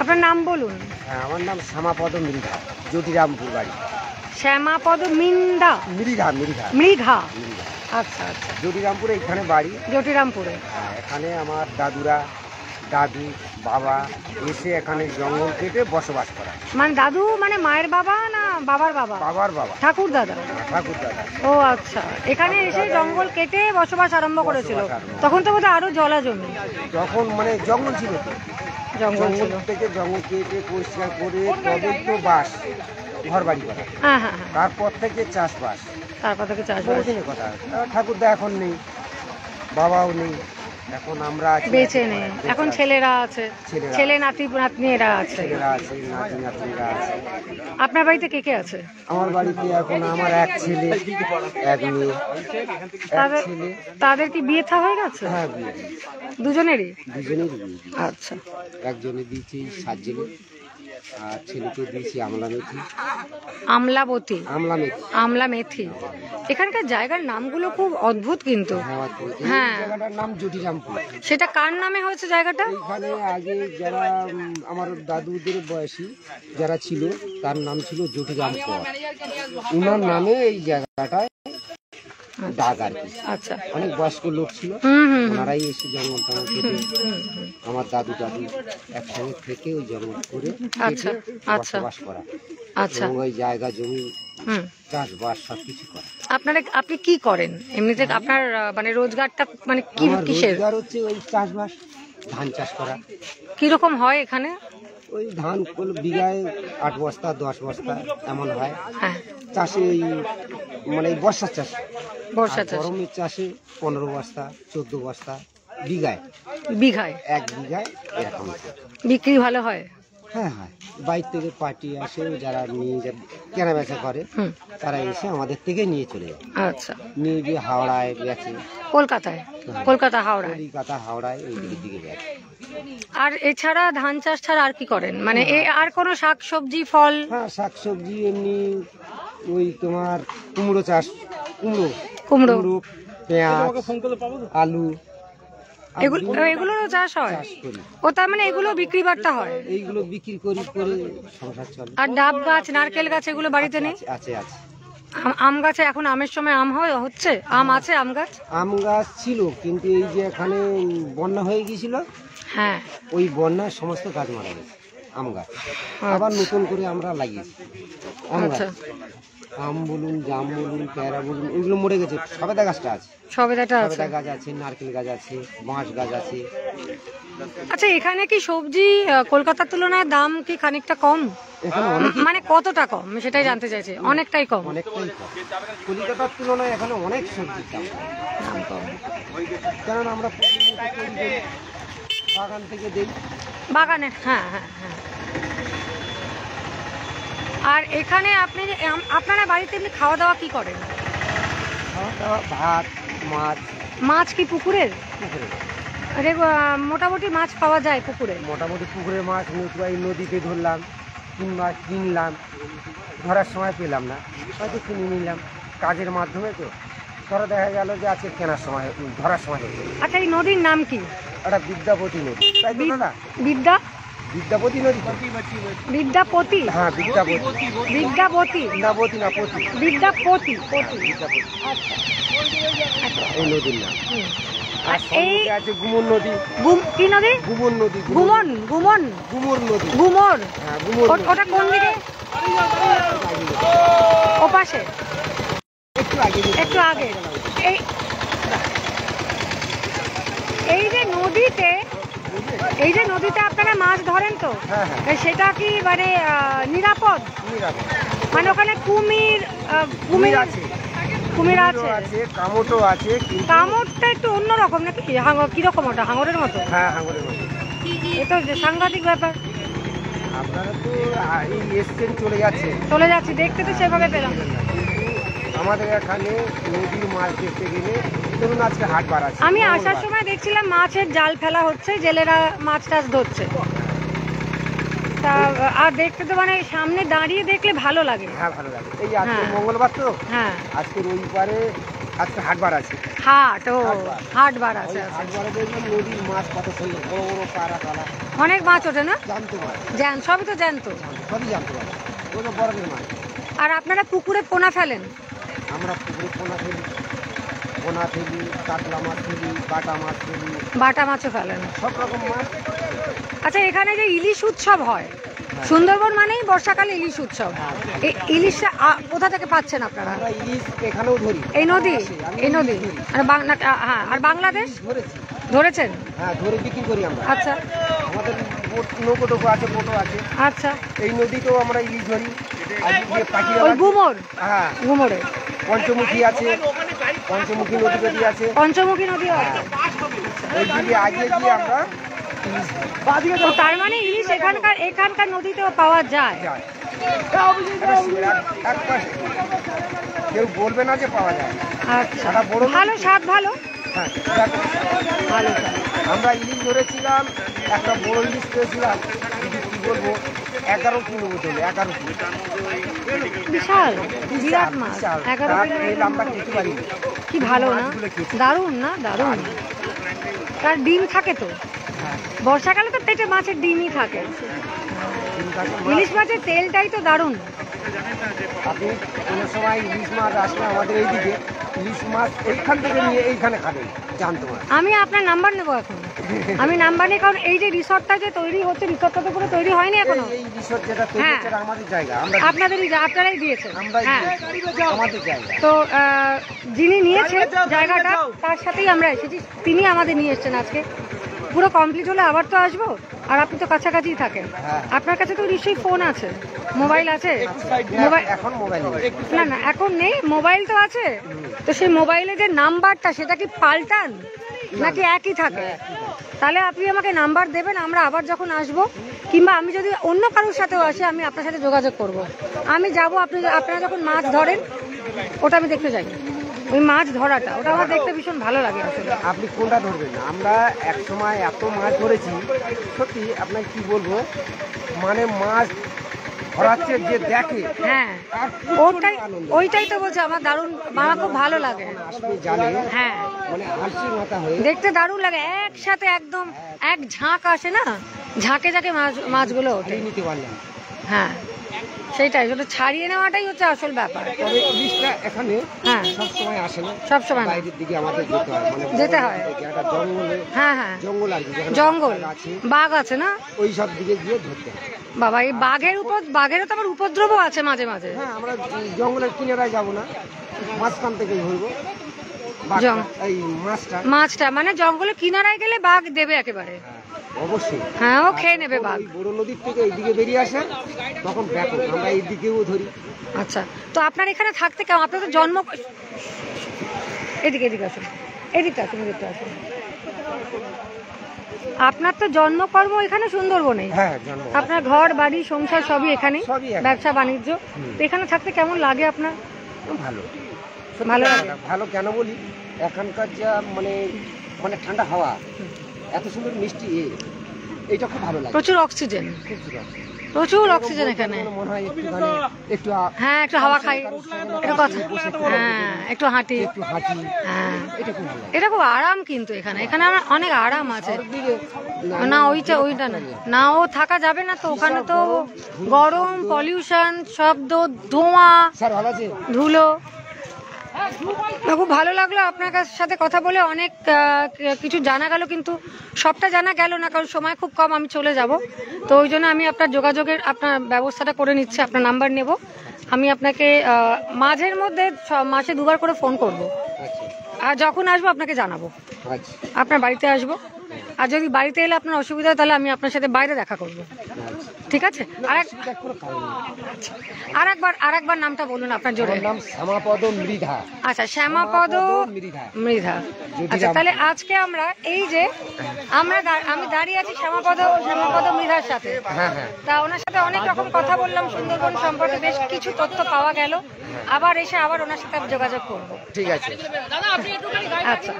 আপনার নাম বলুন। হ্যাঁ, আমার নাম শ্যামাপদ মৃধা, জটিরামপুর বাড়ি। শ্যামাপদ মিন্দা মৃধা মৃধা মৃঘা। মৃধা। আচ্ছা আচ্ছা, জটিরামপুরে এখানে বাড়ি। জটিরামপুরে। হ্যাঁ, এখানে আমার দাদুরা, দাদু, বাবা এসে এখানে জঙ্গল কেটে বসবাস করা। মানে দাদু মানে মায়ের বাবা না বাবার বাবা? বাবার বাবা, ঠাকুর দাদা। ঠাকুর দাদা। ও আচ্ছা, এখানে এসে জঙ্গল কেটে বসবাস আরম্ভ করেছিল। বসবাস আরম্ভ। তখন তো বোধহয় আরো জলা জমি। যখন মানে জঙ্গল ছিল তো, জঙ্গল জঙ্গল ছিল। থেকে জঙ্গল কেটে পরিষ্কার করে তবে তো বাস, ঘর বাড়ি করা। হ্যাঁ হ্যাঁ হ্যাঁ, তারপর থেকে চাষবাস, তারপর থেকে চাষবাস। বহুদিনের কথা। ঠাকুরদা এখন নেই, বাবাও নেই, এখন আমরা আছি। বেঁচে নেই, এখন ছেলেরা আছে, ছেলেরা। ছেলে নাতি নাতনিরা আছে। ছেলেরা আছে, নাতি নাতনিরা আছে। আপনার বাড়িতে কে কে আছে? আমার বাড়িতে এখন আমার এক ছেলে, এক মেয়ে, এক তাদের ছেলে। তাদের কি বিয়ে থা হয়ে গেছে? হ্যাঁ, বিয়ে। দুজনেরই? দুজনেই বিয়ে। আচ্ছা। একজনে দিয়েছি সাতজনে, আর ছেলেকে দিয়েছি আমলা মেথি। আমলাবতী, আমলা মেথি। আমলা মেথি। এখানকার জায়গার নামগুলো খুব অদ্ভুত কিন্তু। হ্যাঁ। এই জায়গাটার নাম জটিরামপুর। সেটা কার নামে হয়েছে জায়গাটা? এখানে আগে যারা আমার দাদুদের বয়সী যারা ছিল, তার নাম ছিল জটিরামপুর। উনার নামে এই জায়গাটায় ডাক আর কি। আচ্ছা। অনেক বয়স্ক লোক ছিল, ওনারাই এসে জঙ্গল টঙ্গল কেটে আমার দাদু দাদু একসঙ্গে থেকে ওই জঙ্গল করে আচ্ছা, কেটে আচ্ছা। বসবাস করা। আচ্ছা। এবং ওই জায়গা জমি চাষবাস সবকিছু করা। আপনি কি করেন এমনিতে? আপনার মানে রোজগারটা মানে কি আমার কিসের? রোজগার হচ্ছে ওই চাষবাস, ধান চাষ করা। কিরকম হয় এখানে? ওই ধান বিঘায় 8 বস্তা 10 বস্তা এমন হয়। হ্যাঁ, চাষে এই মানে এই বর্ষার চাষ, বর্ষা আর চাষ। গরমের চাষে 15 বস্তা 14 বস্তা বিঘায়, বিঘায়? 1 বিঘায় এরকম। বিক্রি ভালো হয়? হ্যাঁ হ্যাঁ, বাইরে থেকে পার্টি আসে, যারা নিয়ে কেনা বেচা করে, তারা এসে আমাদের থেকে নিয়ে চলে যায়। আচ্ছা। নিয়ে গিয়ে হাওড়ায় বেচে। কলকাতায়? কলকাতা হাওড়ায়? কলকাতা হাওড়ায় ওই দিকে বেচে। আর এছাড়া ধান চাষ ছাড়া আর কি করেন? মানে আর কোনো শাক সবজি ফল? হ্যাঁ, শাকসবজি এমনি ওই তোমার কুমড়ো চাষ, কুমড়ো, পেঁয়াজ, আলু, এগুলোরও চাষ হয়? চাষ করি। ও তার মানে এগুলো বিক্রি বাট্টা হয়? এইগুলো বিক্রি করি, করে সংসার চলে। আর ডাব গাছ, নারকেল গাছ এগুলো বাড়িতে নেই? আছে আছে। আম গাছে এখন আমের সময় আম হচ্ছে? আম আছে? আম গাছ? আম গাছ ছিল, কিন্তু এই যে এখানে বন্যা হয়ে গিয়েছিল, হ্যাঁ, ওই বন্যায় সমস্ত গাছ মারা গেছে। আম গাছ আবার নতুন করে আমরা লাগিয়েছি। আম গাছ, আচ্ছা। আম বলুন, জাম বলুন, পেয়ারা বলুন, ওইগুলো মরে গেছে। সবেদা গাছটা আছে, সবেদাটা আছে। সবেদা গাছ আছে, নারকেল গাছ আছে, বাঁশ গাছ আছে। আচ্ছা, এখানে কি সবজি কলকাতার তুলনায় দাম কি খানিকটা কম? এখানে অনেক, মানে কতটা কম আমি সেটাই জানতে চাইছি। অনেকটাই কম? অনেকটাই কম। কলকাতার তুলনায় এখানে অনেক সবজির দাম কম। কারণ আমরা প্রতিনিয়ত তৈরি করি, বাগান থেকে দেই। বাগানে? হ্যাঁ হ্যাঁ হ্যাঁ। আর এখানে আপনারা বাড়িতে এমনি খাওয়া দাওয়া কি করেন? খাওয়া দাওয়া ভাত, মাছ। মাছ কি পুকুরের? পুকুরে মোটামুটি মাছ পাওয়া যায় পুকুরে? মোটামুটি পুকুরের মাছ নতুবা এই নদীতে ধরলাম, কিংবা কিনলাম, ধরার সময় পেলাম না, হয়তো কিনে নিলাম। কাজের মাধ্যমে তো ধরো দেখা গেল যে আজকে কেনার সময়, ধরার সময় হয়ে গেল। আচ্ছা, এই নদীর নাম কি? একটা বিদ্যাপতি নদী, তাই তো না? বিদ্যাপতি নদী। বিদ্যাপতি? হ্যাঁ, বিদ্যাপতি। বিদ্যাপতি? বিদ্যাপতি না, পতি। বিদ্যাপতি। বিদ্যাপতি আচ্ছা। এই নদীর নাম। আর এই আছে গুমর নদী। কি নদী? গুমর নদী। গুমন? গুমন? গুমর নদী। গুমর? হ্যাঁ, গুমর। ওটা কোন দিকে? ওপাশে? একটু আগে। একটু আগে। এই যে নদীতে আপনারা মাছ ধরেন তো, হ্যাঁ, সেটা কি মানে নিরাপদ? মানে ওখানে কুমির আছে? কুমির আছে, কামটও আছে। কামড়টা একটু অন্যরকম নাকি? কিরকম ওটা? হাঙরের মতো? হ্যাঁ, হাঙরের মতো। এ তো সাংঘাতিক ব্যাপার। আপনারা তো এই এসছেন, চলে যাচ্ছি, দেখতে তো সেভাবে পেলাম। আমাদের এখানে নদীর মাছ দেখতে গেলে ধরুন আজকে হাট বার আছে, আমি আসার সময় দেখছিলাম মাছের জাল ফেলা হচ্ছে, জেলেরা মাছ টাছ ধরছে। তা আর দেখতে তো মানে সামনে দাঁড়িয়ে দেখলে ভালো লাগে। হ্যাঁ, ভালো লাগে। এই আজকে মঙ্গলবার তো, হ্যাঁ, আজকে রবিবারে আজকে হাটবার আছে। হাট, ও হাট বার আছে। আচ্ছা, হাটবারে দেখবেন নদীর মাছ কত সুন্দর, বড় বড় পাড়া কালা অনেক মাছ ওঠে না? জানতে পারে, জ্যান্ত, সবই তো জ্যান্ত। সবই জানতে পারে, ওটা বড়দের মাছ। আর আপনারা পুকুরে পোনা ফেলেন? আমরা পুকুরে পোনা ফেলি, কাতলা মাছ ফেলি, বাটা মাছ ফেলি, বাটা মাছও ফেলেন? সব রকম মাছ। আচ্ছা, এখানে যে ইলিশ উৎসব হয়, সুন্দরবন মানেই বর্ষাকালে ইলিশ উৎসব, এই ইলিশটা কোথা থেকে পাচ্ছেন আপনারা? আমরা ইলিশ এখানেও ধরি, এই নদী? আমি এই নদী? ধরি। আর হ্যাঁ, আর বাংলাদেশ ধরেছি, ধরেছেন? হ্যাঁ ধরে বিক্রি করি আমরা। আচ্ছা আমাদের নৌকো টোকো আছে, বোটও আছে। আচ্ছা, এই নদীতেও আমরা ইলিশ ধরি। আর যে পাখি ওই গুমর? হ্যাঁ, গুমরে পঞ্চমুখী আছে, পঞ্চমুখী নদী নদী আছে, পঞ্চমুখী নদী আছে। ওই দিকে আগিয়ে গিয়ে আমরা ইলিশ ধরি। তো তার মানে ইলিশ এখানকার নদীতেও পাওয়া যায়? যায়। এক পাশে কেউ বলবে না যে পাওয়া যায়। আচ্ছা, সারা বড় নদী। ভালো, স্বাদ ভালো। হ্যাঁ, দেখো, ভালো। আমরা ইলিশ ধরেছিলাম, একটা বড় ইলিশ পেয়েছিলাম, দিদি কি বলবো, 11 কিলো বোতল, 11 কিলো। বিশাল, বিরাট মাছ, 11 কিলো। আমরা খেতে পারি। কি ভালো না? দারুণ না? দারুণ। তার ডিম থাকে তো, বর্ষাকালে তো পেটে মাছের ডিমই থাকে। ইলিশ মাছের তেলটাই তো দারুণ। আপনি কোনো সময় ইলিশ মাছ আসলে আমাদের এইদিকে, ইলিশ মাছ এইখান থেকে নিয়ে এইখানে খাবেন, জানতো মাছ। আমি আপনার নাম্বার নেবো এখন, আমি নাম্বার নিই, কারণ এই যে রিসর্টটা যে তৈরি হচ্ছে, রিসর্টটা তো পুরো তৈরি হয়নি এখনো। এই রিসোর্ট যেটা তৈরি হ্যাঁ। হচ্ছে, এটা আমাদের জায়গা, আমরা আপনারাই দিয়েছেন। হ্যাঁ, আমাদের জায়গা। তো যিনি নিয়েছেন জায়গাটা, তার সাথেই আমরা এসেছি, তিনি আমাদের নিয়ে এসেছেন আজকে। পুরো কমপ্লিট হলে আবার তো আসবো। আর আপনি তো কাছাকাছি থাকেন, হ্যাঁ। আপনার কাছে তো নিশ্চয়ই ফোন আছে, মোবাইল আছে? মোবাইল এখন মোবাইল নেই। না, এখন নেই, মোবাইল তো আছে। তো সেই মোবাইলে যে নাম্বারটা, সেটা কি পাল্টান নাকি একই থাকে? তাহলে আপনি আমাকে নাম্বার দেবেন, আমরা আবার যখন আসবো, কিংবা আমি যদি অন্য কারোর সাথেও আসি, আমি আপনার সাথে যোগাযোগ করব। আমি যাব, আপনারা যখন মাছ ধরেন, ওটা আমি দেখতে যাই, ওই মাছ ধরাটা, ওটা আমার দেখতে ভীষণ ভালো লাগে আসলে। আপনি কোনটা ধরবেন? আমরা এক সময় এত মাছ ধরেছি, সত্যি আপনাকে কি বলবো, মানে মাছ ধরাচ্ছে যে দেখে, হ্যাঁ, তার ওইটাই তো বলছে, আমার দারুণ, আমার খুব ভালো লাগে। আসলে জানে, হ্যাঁ, মানে হাসি মাথা হয়ে দেখতে দারুণ লাগে, একসাথে একদম এক ঝাঁক আসে না, ঝাঁকে ঝাঁকে মাছগুলো ওঠে। নিতে পারলাম। হ্যাঁ, সেইটাই, ওটা ছাড়িয়ে নেওয়াটাই হচ্ছে আসল ব্যাপার। তবে ইলিশটা এখানে হ্যাঁ, সব সময় আসে না, সব সময় না। বাইরের দিকে আমাদের যেতে হয়, মানে যেতে হয়। একটা জঙ্গলে, হ্যাঁ হ্যাঁ, জঙ্গল আর কি, যেখানে জঙ্গল, বাঘ আছে, বাঘ আছে না? ওই সব দিকে গিয়ে ধরতে হয়। বাবা, এই বাঘেরও তো আবার উপদ্রব আছে মাঝে মাঝে। হ্যাঁ, আমরা জঙ্গলের কিনারায় যাব না, মাঝখান থেকেই ধরবো এই মাছটা। মানে জঙ্গলের কিনারায় গেলে বাঘ দেবে একেবারে। অবশ্যই, হ্যাঁ, ও খেয়ে নেবে বাঘ। বড় নদীর থেকে এইদিকে বেরিয়ে আসে, তখন ব্যাপক, আমরা এই দিকেও ধরি। আচ্ছা, তো আপনার এখানে থাকতে কেমন? আপনার তো জন্ম, এদিকে আসুন, এদিকে আসুন। আপনার তো জন্মকর্ম এখানে সুন্দরবনে। হ্যাঁ, আপনার ঘর বাড়ি সংসার সবই এখানে, সবই এখানে। ব্যবসা বাণিজ্য। তো এখানে থাকতে কেমন লাগে আপনার? ভালো, ভালো লাগে। ভালো কেন বলি, এখানকার যা মানে ঠান্ডা হাওয়া, এত সুন্দর মিষ্টি, এটা খুব ভালো লাগে। প্রচুর অক্সিজেন, প্রচুর অক্সিজেন এখানে। মনে হয় একটু হ্যাঁ, একটু হাওয়া খাই, একটু কথা, হ্যাঁ, একটু হাঁটি, হ্যাঁ, এটা খুব আরাম। কিন্তু এখানে আমার অনেক আরাম আছে। না, ওইটা না, ও থাকা যাবে না তো, ওখানে তো গরম, পলিউশন, শব্দ, ধোঁয়া, ধুলো। খুব ভালো লাগলো আপনার সাথে কথা বলে, অনেক কিছু জানা গেল, কিন্তু সবটা জানা গেল না, কারণ সময় খুব কম, আমি চলে যাব। তো ওই জন্য আমি আপনার যোগাযোগের ব্যবস্থাটা করে নিচ্ছি, আপনার নাম্বার নেব। আমি আপনাকে মাঝের মধ্যে মাসে 2 বার করে ফোন করব, আর যখন আসবো আপনাকে জানাবো, আপনার বাড়িতে আসবো। আর যদি বাড়িতে এলে আপনার অসুবিধা হয়, তাহলে আমি আপনার সাথে বাইরে দেখা করব, ঠিক আছে? আরেকবার নামটা বলুন আপনার জোরে। শ্যামাপদ মৃধা। আচ্ছা, শ্যামাপদ মৃধা। আচ্ছা, তাহলে আজকে আমরা এই যে আমি দাঁড়িয়ে আছি শ্যামাপদ মৃধার সাথে। তা ওনার সাথে অনেক রকম কথা বললাম, সুন্দরবন সম্পর্কে বেশ কিছু তথ্য পাওয়া গেল। আবার ওনার সাথে যোগাযোগ করবো। ঠিক আছে। আচ্ছা।